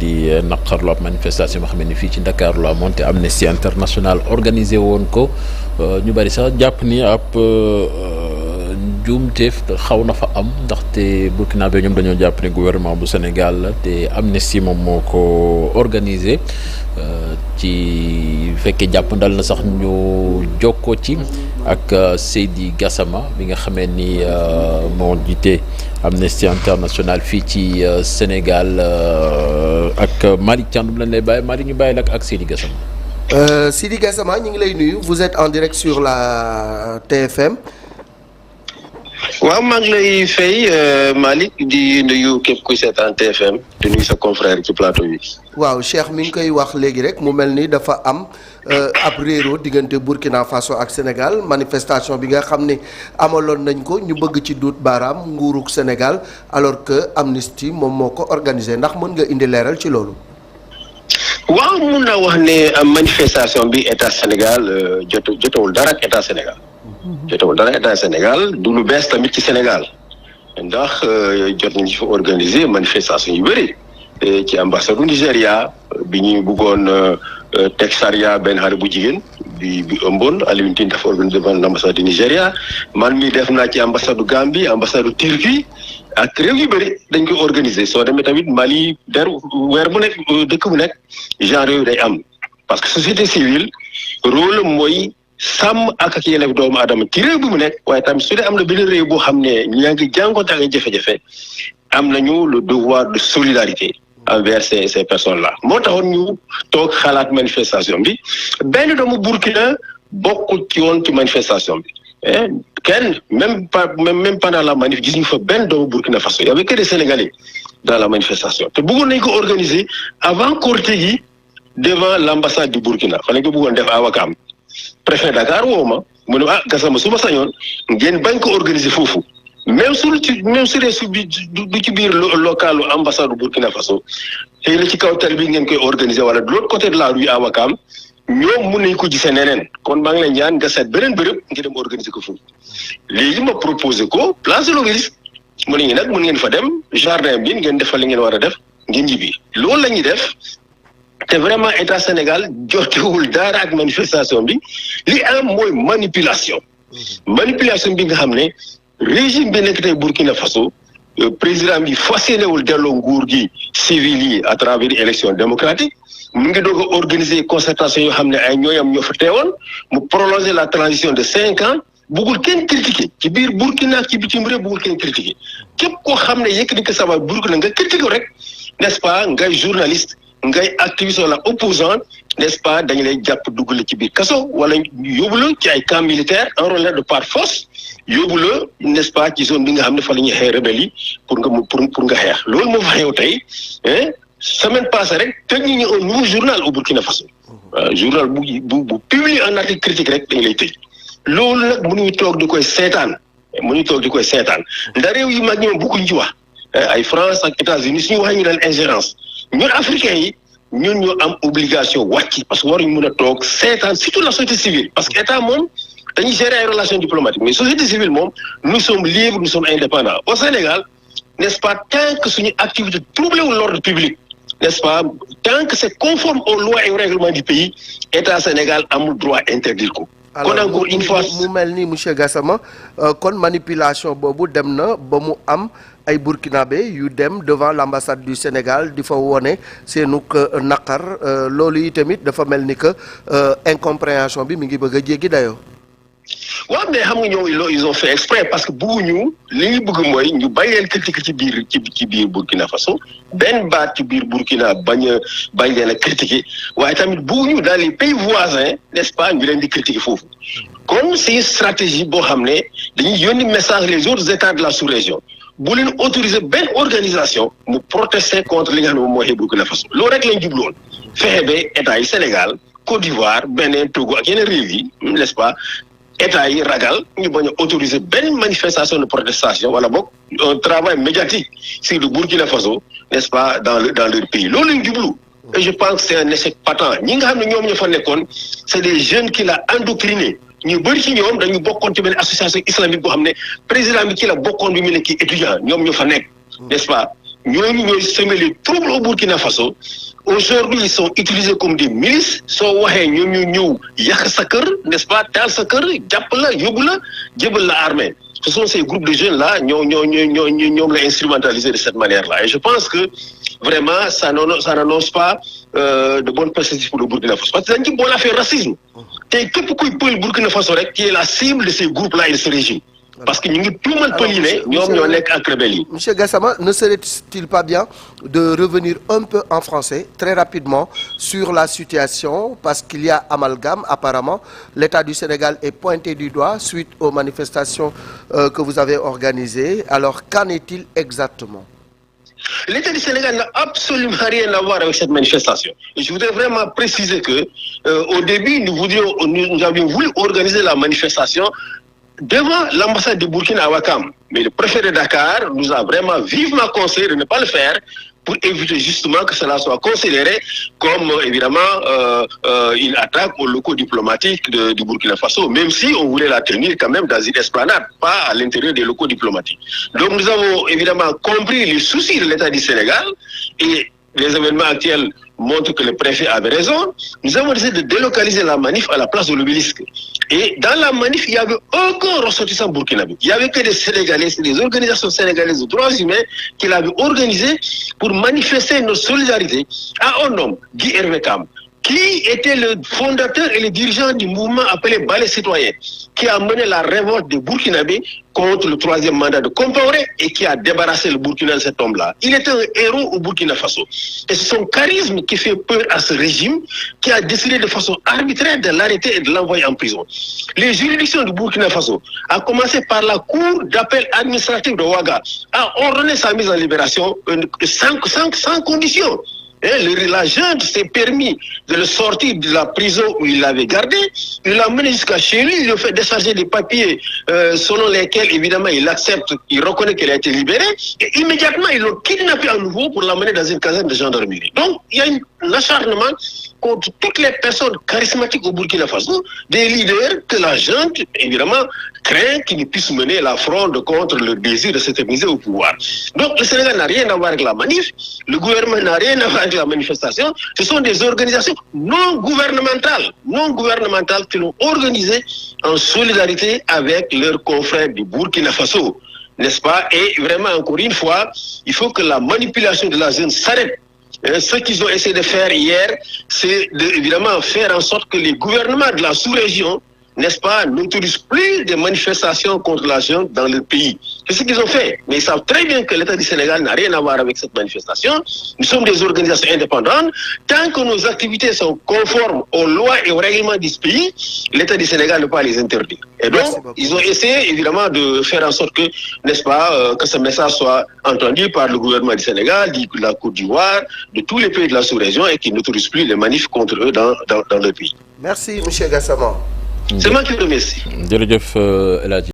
di naqarlu ab manifestation boo xam ne fii ci Dakar la amoon te Amnesty International organisé woon ko ñu bari sax jàpp ni ab njuumteef xaw na fa am ndaxte Burkinabé ñoom dañoo jàpp ne gouvernement bu Sénégal la te Amnesty moom moo ko organisé ci fekkee jàpp ndal na sax ñu jokkoo ci ak Seydi Gassama bi nga xamee ni moo jiite Amnesty International fii ci Sénégal ak Malick Thiandoum lañ lay bàyyi Malick ñu bàyyi la ak Seydi Gassama. Seydi Gassama ñu ngi lay nuyu vous êtes en direct sur la TFM. waaw maa ngi lay fay Malick di nuyu képp kuy seetaan TFM di nuyu sa confrère ci plateau bi. waaw Cheikh mi ngi koy wax léegi rek mu mel ni dafa am ab réero diggante Burkina Faso ak Sénégal manifestation bi nga xam ne amaloon nañ ko ñu bëgg ci duut baaraam nguurug Sénégal alors que Amnesty moom moo ko organisé ndax mën nga indi leeral ci loolu. waaw mun naa wax ne manifestation bi état Sénégal jotewul dara ak état Sénégal. jotewul dara état Sénégal du lu bees tamit ci Sénégal ndax jot nañu fa organiser manifestation yu bëri ci ambassade du Nigéria bi ñuy bëggoon teg charia benn xale bu jigéen bi ëmboon Alioune Tine dafa organiser devant l'ambassade du Nigéria man mi def naa ci ambassade du Gambie ambassade du Turquie ak réew yu bëri dañ koy organiser soo demee tamit Mali weer bu nekk dëkk bu nekk genre yooyu day am parce que société civile rôle mooy sàmm ak yeneen doomu aadama ci réew bi mu nekk waaye tamit su dee am na benn réew boo xam ne ñaa ngi jànkoonte ak jafe-jafe am nañu le devoir de solidarité envers ces personnes là moo taxoon ñu toog xalaat manifestation bi benn doomu Burkina bokkul ci woon ci manifestation bi kenn même pendant la manif gis ñu fa benn doomu Burkina Faso y avait que des Sénégalais dans la manifestation te bëggoon nañ ko organiser avant Korité gi devant l'ambassade du Burkina fa lañ ko bëggoon def à Ouakam préfet Dakar woo ma mu ne Gassama su ma sañoon ngeen bañ ko organiser foofu même su dee du ci biir localu ambassade du Burkina Faso xëy na ci kaw tali bi ngeen koy organiser wala de l'autre côté de la rue à Ouakam ñoom mun nañ ko gisee neneen kon maa ngi lay ñaan nga seet beneen bërëb nga dem organiser ko foofu léegi ma proposé ko place de l'Obélisque mu ne ñu nag mun ngeen fa dem jardin bi ngeen defal li ngeen war a def ngeen ñibbi loolu la ñuy def. te vraiment état Sénégal jotewul dara ak manifestation bi li am mooy manipulation bi nga xam ne régime bi nekk tey Burkina Faso président bi fas yéenewul delloo nguur gi civil yi à travers élection démocratique mu ngi doog a organiser concertation yoo xam ne ay ñooyam ñoo fa teewoon mu prolonger la transition de 5 ans bëggul kenn critiquer ci biir Burkina ci bitim réew bëggul kenn critiquer képp koo xam ne yëkkati ko sama Burkina nga critiquer rek n'est-ce pas ngay journaliste ngay activiste wala opposant n'est-ce pas dañu lay jàpp dugal ci biir kaso wala yóbbu la ci ay camp militaire enrôlé de par force yóbbu la n'est-ce pas ci zone bi nga xam ne fa la ñuy xeex rebelle yi pour nga xeex loolu moo fa xew tey semaine passée rek tëj ñu un nouveau journal au Burkina Faso journal bu publier un article critique rek dañu lay tëj loolu nag mënuñu toog di koy seetaan ndax réew yi mag ñoom bokkuñ ci wax ay France ak États-Unis suñu waxee ñu leen ingérence ñun africains yi ñun ñoo am obligation wàcc parce que waruñu mën a toog seetaan surtout la société civile parce que état moom dañuy gérer ay relations diplomatiques mais société civile moom nous sommes libres nous sommes indépendants au Sénégal n'est-ce pas tant que suñu activité trouble wul l'ordre public n'est-ce pas tant que c'est conforme aux lois et aux règlements du pays état Sénégal amul droit interdire ko. kon encore une fois mu mel ni monsieur Gassama kon manipulation boobu dem na ba mu am ay burkinabé yu dem devant l'ambassade du Sénégal di fa wone seenug naqar loolu yi tamit dafa mel ni que incompréhension bi mi ngi bëgg a jéggi dayoo. waaw mais xam nga ñoom ils ont fait exprès parce que bëgguñu li ñu bëgg mooy ñu bañ leen critiquer ci biir Burkina Faso benn baat ci biir Burkina bañ leen a critiquer waaye tamit bëgguñu dans les pays voisins n'est-ce pas ñu leen di critiquer foofu. kon c'est une stratégie boo xam ne dañuy yónni message les autres états de la sous-région bu leen autoriser benn organisation mu protester contre li nga xam ne moom mooy Burkina Faso loolu rek lañ jubloon fexe ba état yi Sénégal Côte d'Ivoire Bénin Togo ak yeneen réew yi n'est-ce pas. état yi ragal ñu bañ a autoriser benn manifestation de protestation wala boog un travail médiatique sur le Burkina Faso n'est-ce pas dans leur pays loolu lañ jublu et je pense que c'est un échec patent ñi nga xam ne ñoom ñoo fa nekkoon c'est des jeunes qui la endoctriné ñu bëri ci ñoom dañu bokkoon ci benn association islamique boo xam ne président bi ci la bokkoon bi mu nekk étudiant ñoom ñoo fa nekk n'est-ce pas ñooñu ñooy semer les troubles au Burkina Faso. Aujourd'hui, ils sont utilisés comme des milices. Soo waxee ñoom ñu ñëw yàq sa kër, n'est-ce pas, taal sa kër, jàpp la, yóbbu la, jébal la armée. Ce sont ces groupes de jeunes là ñoom la instrumentalisé de cette manière-là. Et je pense que vraiment ça n'annonce pas de bonnes perspectives pour le Burkina Faso. Parce que dañ ci boole affaire racisme. Tey képp kuy pël Burkina Faso rek qui est la cible de ces groupes-là et de ce régime. Parce que ñu ngi tuumal pël yi ne ñoom ñoo nekk ak rebelle yi. Monsieur Gassama, ne serait-il pas bien de revenir un peu en français très rapidement sur la situation parce qu'il y a amalgame apparemment. L'État du Sénégal est pointé du doigt suite aux manifestations que vous avez organisées. Alors qu'en est-il exactement? L'État du Sénégal n'a absolument rien à voir avec cette manifestation. Et je voudrais vraiment préciser que au début, nous avions voulu organiser la manifestation devant l'ambassade de Burkina à Ouakam. Mais le préfet de Dakar nous a vraiment vivement conseillé de ne pas le faire pour éviter justement que cela soit considéré comme évidemment une attaque aux locaux diplomatiques du Burkina Faso, même si on voulait la tenir quand même dans une esplanade, pas à l'intérieur des locaux diplomatiques. Donc nous avons évidemment compris les soucis de l'État du Sénégal et les événements actuels montrent que le préfet avait raison. Nous avons décidé de délocaliser la manif à la place de l'Obélisque. Et dans la manif, il n'y avait aucun ressortissant burkinabé. Il n'y avait que des Sénégalais, des organisations sénégalaises de droits humains qui l'avaient organisé pour manifester notre solidarité à un homme, Guy Hervé Kam, qui était le fondateur et le dirigeant du mouvement appelé Balai Citoyen, qui a mené la révolte des Burkinabés contre le troisième mandat de Compaoré et qui a débarrassé le Burkina de cet homme-là. Il était un héros au Burkina Faso. Et c'est son charisme qui fait peur à ce régime qui a décidé de façon arbitraire de l'arrêter et de l'envoyer en prison. Les juridictions du Burkina Faso, à commencer par la Cour d'appel administrative de Ouaga, a ordonné sa mise en libération sans condition. La junte s'est permis de le sortir de la prison où il l'avait gardé, il l'a mené jusqu'à chez lui, il lui a fait décharger des papiers selon lesquels, évidemment, il accepte, il reconnaît qu'il a été libéré, et immédiatement, ils l'ont kidnappé à nouveau pour l'amener dans une caserne de gendarmerie. Donc, il y a un acharnement contre toutes les personnes charismatiques au Burkina Faso, des leaders que la junte, évidemment, craint qu'ils ne puissent mener la fronde contre le désir de s'éterniser au pouvoir. Donc, le Sénégal n'a rien à voir avec la manif, le gouvernement n'a rien à voir avec la manifestation, ce sont des organisations non gouvernementales qui l'ont organisée en solidarité avec leurs confrères du Burkina Faso, n'est-ce pas? Et vraiment, encore une fois, il faut que la manipulation de la jeune s'arrête. Ce qu'ils ont essayé de faire hier, c'est évidemment faire en sorte que les gouvernements de la sous-région, n'est-ce pas, n'autorisent plus des manifestations contre la junte dans le pays. C'est ce qu'ils ont fait. Mais ils savent très bien que l'État du Sénégal n'a rien à voir avec cette manifestation. Nous sommes des organisations indépendantes. Tant que nos activités sont conformes aux lois et aux règlements du pays, l'État du Sénégal ne peut pas les interdire. Et donc, ils ont essayé évidemment de faire en sorte que, n'est-ce pas, que ce message soit entendu par le gouvernement du Sénégal, de la Côte d'Ivoire, de tous les pays de la sous-région et qu'ils n'autorisent plus les manifs contre eux dans le pays. Merci, M. Gassama. C'est moi qui vous remercie. jërëjëf El Hadji